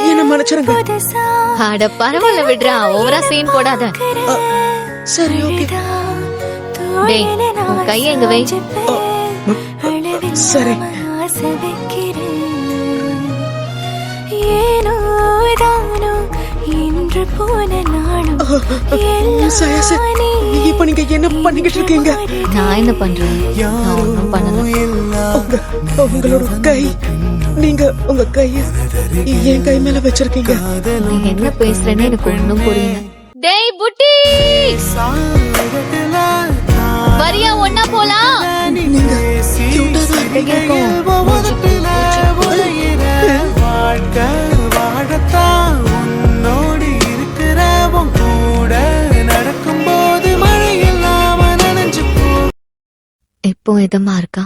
என்ன மன்னிச்சிருங்க. அட பரவாயில்ல விடுறா, ஓவரா சீன் போடாத. சரி ஓகே. டேய் உன் கையை எங்க வை. சரி. இப்ப நீங்க என்ன பண்ணிக்கிட்டு இருக்கீங்க? நான் என்ன பண்றேன்? நான் ஒன்றும் பண்ணல. உங்களோட கை, நீங்க உங்க கைய என் கை மேல வச்சிருக்கீங்க. நீங்க என்ன பேசுறேன்னு எனக்கு ஒன்றும் புரியல. டேய் புட்டி, வரியா ஒன்னா போலாம். நீங்க கியூட்டா தான் இருக்கீங்க. இப்போ இதமா இருக்கா?